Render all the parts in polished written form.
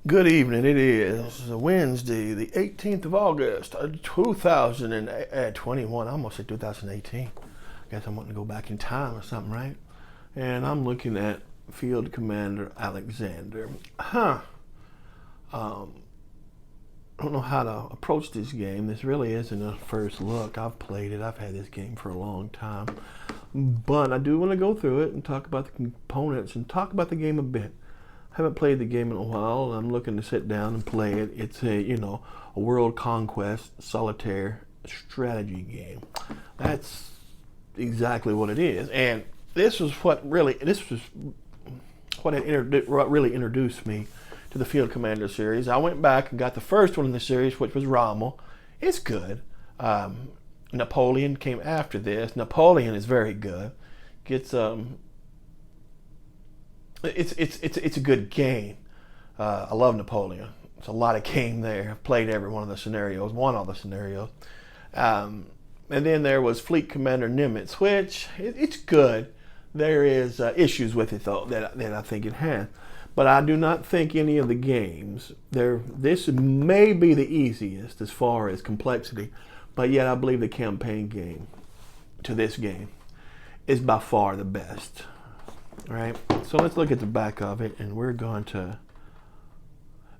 Good evening. It is Wednesday, the 18th of August, 2021. I almost said 2018. I guess I'm wanting to go back in time or something, right? And I'm looking at Field Commander Alexander. Um, I don't know how to approach this game. This really isn't a first look. I've played it. I've had this game for a long time. But I do want to go through it and talk about the components and talk about the game a bit. Haven't played the game in a while, and I'm looking to sit down and play it. It's a world conquest solitaire strategy game. That's exactly what it is. And what really introduced me to the Field Commander series. I went back and got the first one in the series, which was Rommel. It's good. Napoleon came after this. Napoleon is very good. Gets It's a good game. I love Napoleon. It's a lot of game there. I've played every one of the scenarios, won all the scenarios. And then there was Fleet Commander Nimitz, which it's good. There is issues with it though that I think it has, but I do not think any of the games there. This may be the easiest as far as complexity, but yet I believe the campaign game to this game is by far the best. All right, so let's look at the back of it, and we're going to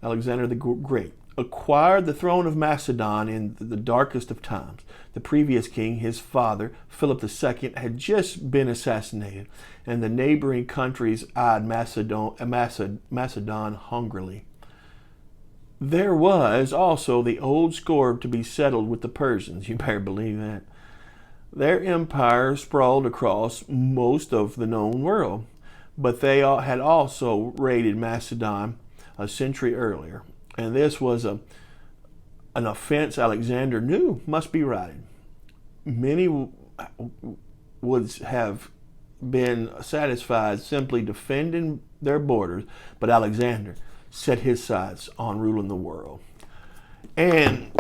Alexander the Great acquired the throne of Macedon in the darkest of times. The previous king, his father, Philip II, had just been assassinated, and the neighboring countries eyed Macedon hungrily. There was also the old score to be settled with the Persians. You better believe that. Their empire sprawled across most of the known world, but they had also raided Macedon a century earlier, and this was an offense Alexander knew must be righted. Many would have been satisfied simply defending their borders, but Alexander set his sights on ruling the world. And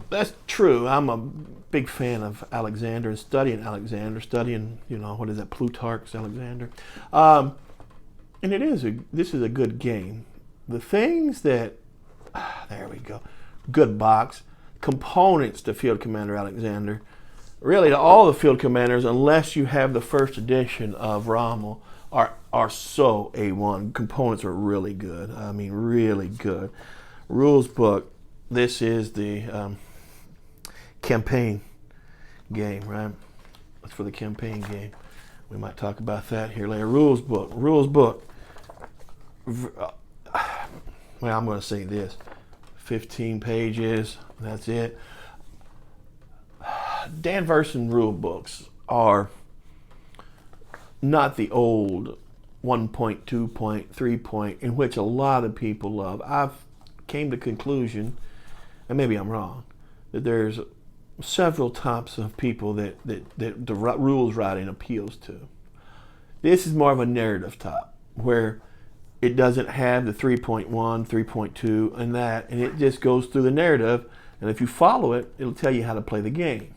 that's true. I'm a big fan of Alexander and studying what is that, Plutarch's Alexander. And this is a good game. The things that, there we go, good box, components to Field Commander Alexander, really to all the Field Commanders, unless you have the first edition of Rommel, are so A1. Components are really good. I mean, really good. Rules book, this is the campaign game, right? That's for the campaign game. We might talk about that here later. Rules book. Well, I'm going to say this. 15 pages. That's it. Dan Verson rule books are not the old 1.2 point, 3 point, in which a lot of people love. I've came to conclusion, and maybe I'm wrong, that there's several types of people that the rules writing appeals to. This is more of a narrative type, where it doesn't have the 3.1, 3.2, and it just goes through the narrative, and if you follow it, it'll tell you how to play the game.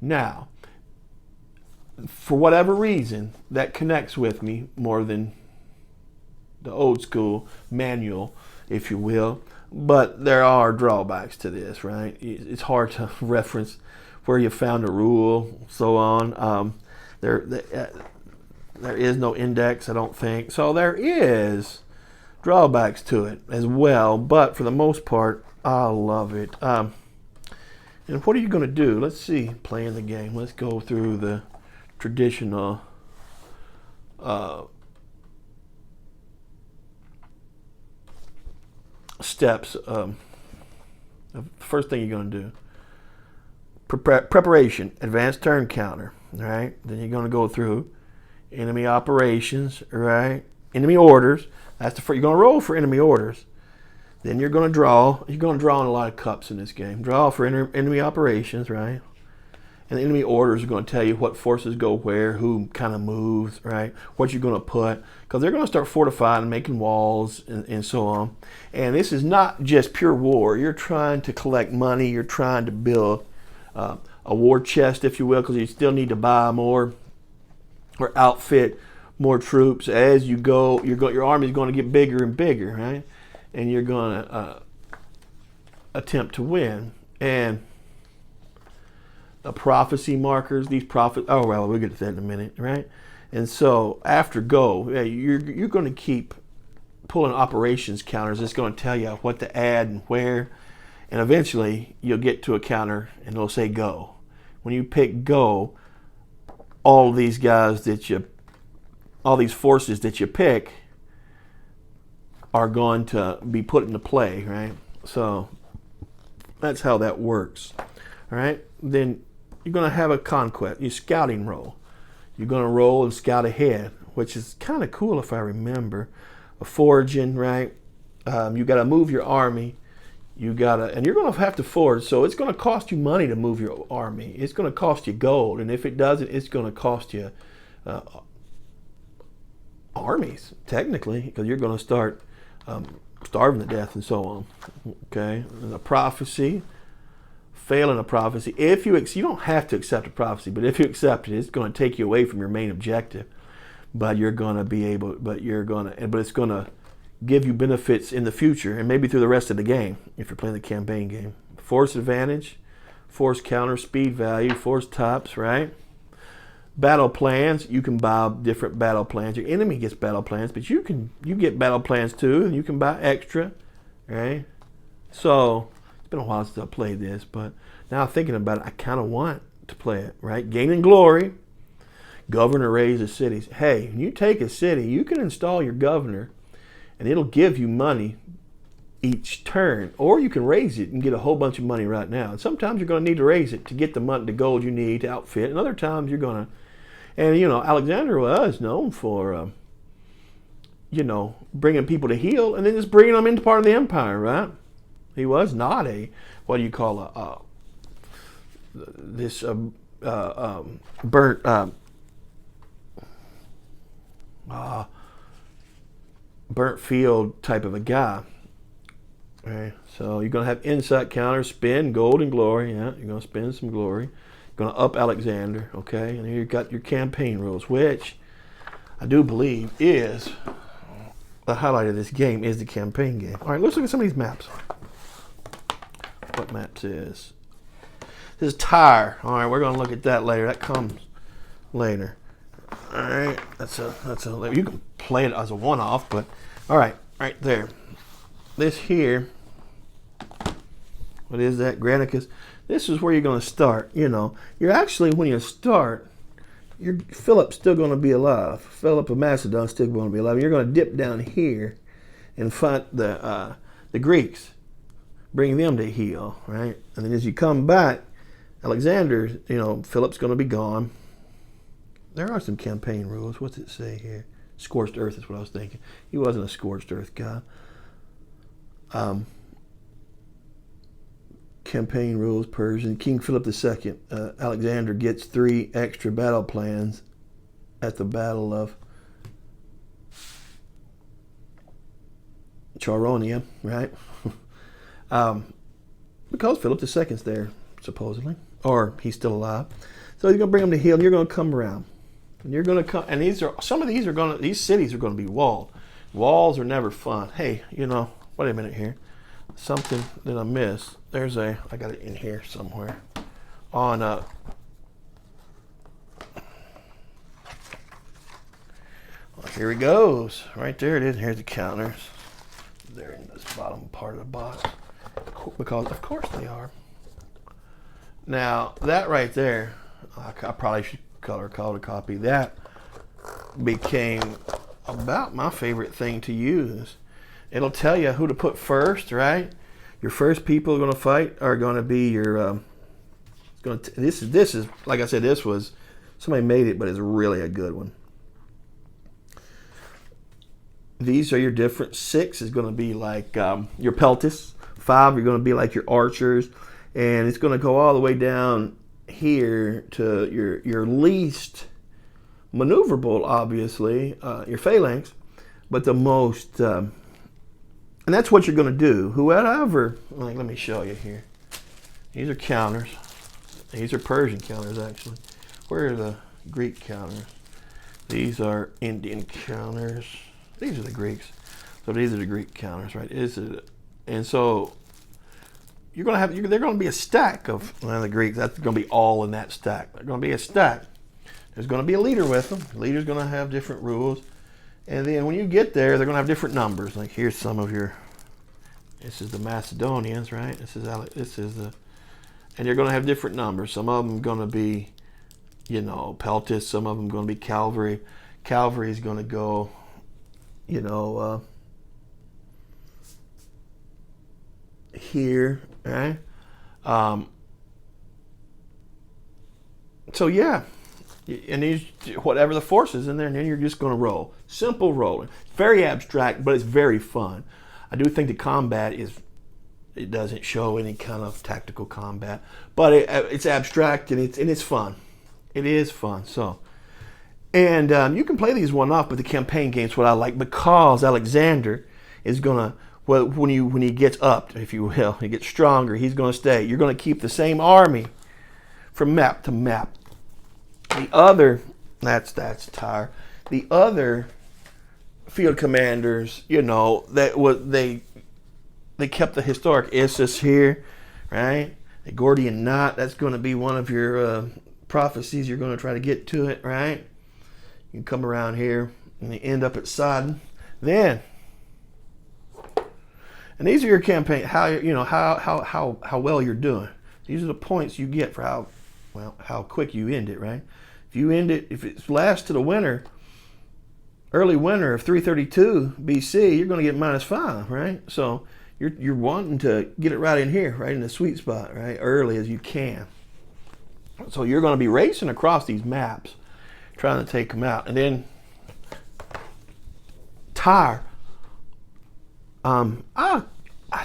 Now, for whatever reason, that connects with me more than the old school manual, if you will. But there are drawbacks to this, right? It's hard to reference where you found a rule, so on. There is no index, I don't think. So there is drawbacks to it as well. But for the most part, I love it. And what are you going to do? Let's see, playing the game. Let's go through the traditional steps. The first thing you're going to do, preparation, advanced turn counter, right? Then you're going to go through enemy operations, right? Enemy orders. That's the first. You're going to roll for enemy orders. Then you're going to draw. You're going to draw in a lot of cups in this game. Draw for enemy operations, right? And the enemy orders are going to tell you what forces go where, who kind of moves, right? What you're going to put, because they're going to start fortifying and making walls and so on. And this is not just pure war. You're trying to collect money. You're trying to build a war chest, if you will, because you still need to buy more or outfit more troops as you go. Your army is going to get bigger and bigger, right? and you're going to attempt to win. And the prophecy markers, these oh well, we'll get to that in a minute, right? And so after go, you're going to keep pulling operations counters. It's going to tell you what to add and where, and eventually you'll get to a counter and it'll say go. When you pick go, all these forces that you pick are going to be put into play, right? So that's how that works. All right, then you're going to have a conquest, your scouting roll. You're going to roll and scout ahead, which is kind of cool if I remember. A foraging, right? You got to move your army. And you're going to have to forage, so it's going to cost you money to move your army. It's going to cost you gold, and if it doesn't, it's going to cost you armies, technically, because you're going to start starving to death and so on. Okay, and a prophecy. Failing a prophecy, if you don't have to accept a prophecy, but if you accept it, it's going to take you away from your main objective. But it's going to give you benefits in the future and maybe through the rest of the game if you're playing the campaign game. Force advantage, force counter, speed value, force tops, right? Battle plans, you can buy different battle plans. Your enemy gets battle plans, but you get battle plans too, and you can buy extra, right? So it's been a while since I played this, but now thinking about it, I kind of want to play it, right? Gaining glory, governor raises cities. Hey, when you take a city, you can install your governor, and it'll give you money each turn, or you can raise it and get a whole bunch of money right now. And sometimes you're going to need to raise it to get the gold you need to outfit, and other times you're going to. And Alexander was known for, bringing people to heal and then just bringing them into part of the empire, right? He was not burnt field type of a guy. Okay, so you're going to have insight counters, spin, gold, and glory. Yeah, you're going to spend some glory. You're going to up Alexander, okay? And then you've got your campaign rules, which I do believe is the highlight of this game is the campaign game. All right, let's look at some of these maps. What maps is? This is Tyre. All right, we're going to look at that later. That comes later. All right, that's a. You can play it as a one-off, but all right, right there. This here. What is that? Granicus. This is where you're going to start. You're actually, when you start, Philip's still going to be alive. Philip of Macedon's still going to be alive. You're going to dip down here and fight the Greeks, bring them to heal, right? And then as you come back, Alexander, Philip's going to be gone. There are some campaign rules. What's it say here? Scorched earth is what I was thinking. He wasn't a scorched earth guy. Campaign rules, Persian. King Philip II, Alexander gets 3 extra battle plans at the Battle of Charonia, right? Because Philip II's there, supposedly, or he's still alive. So he's going to bring them to heal, and you're going to come around. And you're going to come, and these cities are going to be walled. Walls are never fun. Hey, wait a minute here. Something that I missed. I got it in here somewhere. Here he goes. Right there it is. Here's the counters. They're in this bottom part of the box. Because, of course, they are. Now, that right there, I probably should color code a copy. That became about my favorite thing to use. It'll tell you who to put first, right? Your first people are going to fight are going to be your. This is like I said. This was somebody made it, but it's really a good one. These are your different. 6 is going to be like your peltis. 5 are going to be like your archers, and it's going to go all the way down here to your least maneuverable, obviously, your phalanx, but the most. And that's what you're going to do. Whoever, let me show you here. These are counters. These are Persian counters, actually. Where are the Greek counters? These are Indian counters. These are the Greeks. So these are the Greek counters, right? And so you're going to have, they're going to be a stack of, well, the Greeks, that's going to be all in that stack. They're going to be a stack. There's going to be a leader with them. The leader's going to have different rules. And then when you get there, they're going to have different numbers. Like here's some of your, this is the Macedonians, right? This is the, and you're going to have different numbers. Some of them going to be, you know, peltists. Some of them going to be cavalry. Cavalry is going to go, you know, here, right? So yeah, and these, whatever the force is in there, and then you're just going to roll. Simple rolling. Very abstract, but it's very fun. I do think the combat is, it doesn't show any kind of tactical combat, but it's abstract and it's fun. It is fun. So, and you can play these one off, but the campaign game's what I like, because Alexander is gonna, well, when he gets up, if you will, he gets stronger. He's gonna stay. You're gonna keep the same army from map to map. The other, that's Tyre. The other field commanders, you know, that was they kept the historic Issus here, right? The Gordian knot, that's going to be one of your prophecies. You're going to try to get to it, right? You come around here and you end up at Sidon. Then, and these are your campaign, how you know how well you're doing. These are the points you get for how quick you end it, right? If you end it, if it lasts to the winter, early winter of 332 BC, you're going to get -5, right? So you're wanting to get it right in here, right in the sweet spot, right, early as you can. So you're going to be racing across these maps, trying to take them out. And then Tyre,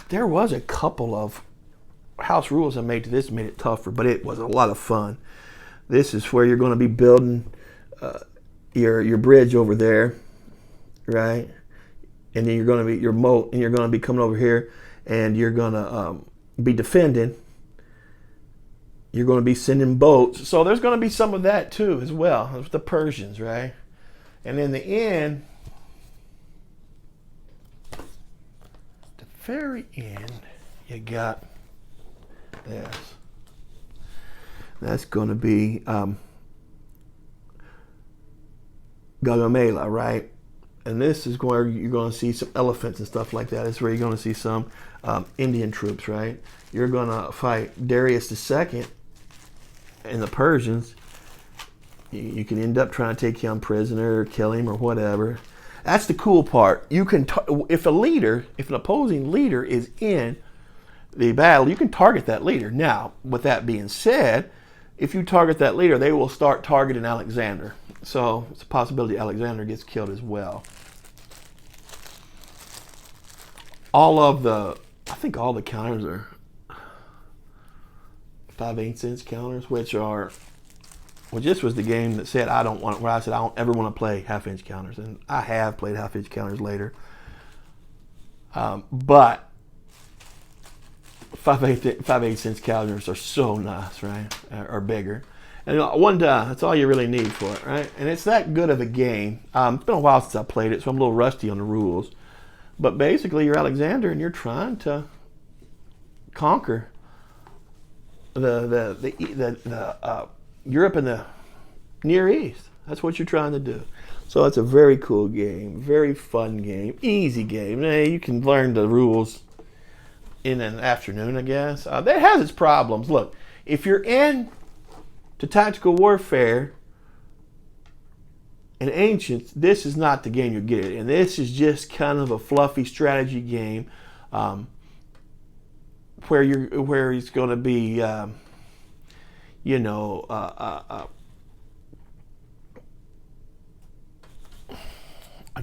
there was a couple of house rules I made to this, made it tougher, but it was a lot of fun. This is where you're going to be building your bridge over there, right? And then you're going to be your moat, and you're going to be coming over here, and you're going to be defending. You're going to be sending boats. So there's going to be some of that too as well. There's the Persians, right? And in the end, the very end, you got this. That's going to be Gaugamela, right? And this is where you're going to see some elephants and stuff like that. This is where you're going to see some Indian troops, right? You're going to fight Darius II and the Persians. You can end up trying to take him prisoner or kill him or whatever. That's the cool part. You can, if an opposing leader is in the battle, you can target that leader. Now, with that being said, if you target that leader, they will start targeting Alexander. So it's a possibility Alexander gets killed as well. I think all the counters are 5/8 cents counters, which are, well, this was the game that said I don't ever want to play half-inch counters, and I have played half-inch counters later. But 5/8 cents counters are so nice, right? Or bigger. And one die, that's all you really need for it, right? And it's that good of a game. It's been a while since I played it, so I'm a little rusty on the rules. But basically, you're Alexander, and you're trying to conquer the Europe and the Near East. That's what you're trying to do. So it's a very cool game, very fun game, easy game. You can learn the rules in an afternoon, I guess. That has its problems. Look, if you're into tactical warfare and ancients, this is not the game you get. And this is just kind of a fluffy strategy game where he's going to be, I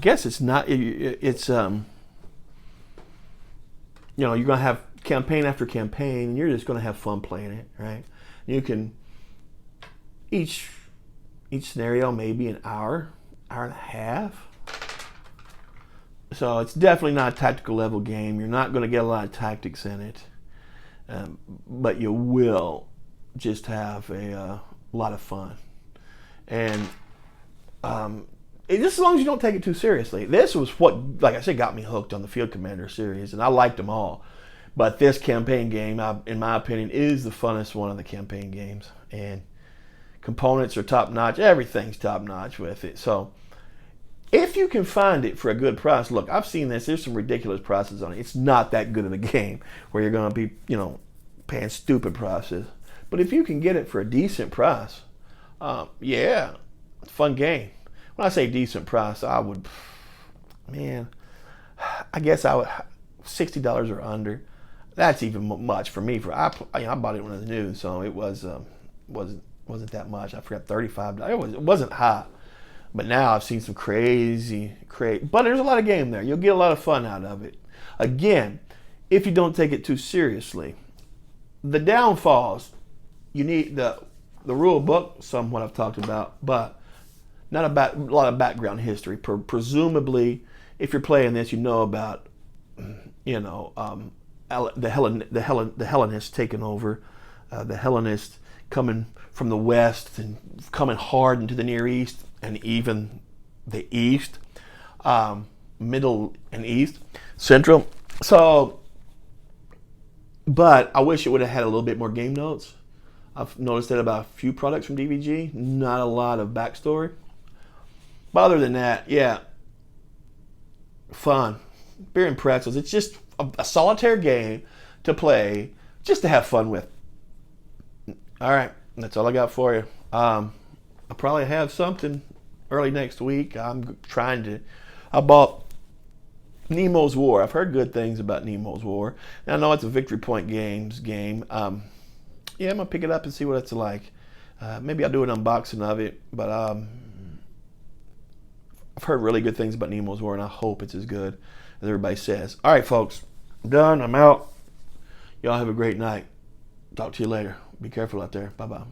guess it's not. It's you're going to have campaign after campaign, and you're just going to have fun playing it, right? You can each scenario maybe an hour and a half. So it's definitely not a tactical level game. You're not going to get a lot of tactics in it, but you will just have a lot of fun. And Just as long as you don't take it too seriously. This was what, like I said, got me hooked on the Field Commander series, and I liked them all. But this campaign game, in my opinion, is the funnest one of the campaign games. And components are top notch. Everything's top notch with it. So if you can find it for a good price, look, I've seen this. There's some ridiculous prices on it. It's not that good of a game where you're going to be, paying stupid prices. But if you can get it for a decent price, yeah, it's a fun game. When I say decent price, I guess I would $60 or under. That's even much for me. I bought it when it was new, so it wasn't that much. I forgot $35. It wasn't high, but now I've seen some crazy. But there's a lot of game there. You'll get a lot of fun out of it. Again, if you don't take it too seriously. The downfalls, you need the rule book, somewhat I've talked about, but not a lot of background history. Presumably, if you're playing this, you know about the Hellenists taking over, the Hellenists coming from the west and coming hard into the Near East and even the East, Middle and East, Central. So, but I wish it would have had a little bit more game notes. I've noticed that about a few products from DVG, not a lot of backstory. But other than that, yeah, fun. Beer and pretzels. It's just a solitaire game to play, just to have fun with. All right, that's all I got for you. I'll probably have something early next week. I bought Nemo's War. I've heard good things about Nemo's War. And I know it's a Victory Point game. Yeah, I'm going to pick it up and see what it's like. Maybe I'll do an unboxing of it, but I've heard really good things about Nemo's War, and I hope it's as good as everybody says. All right, folks. I'm done. I'm out. Y'all have a great night. Talk to you later. Be careful out there. Bye-bye.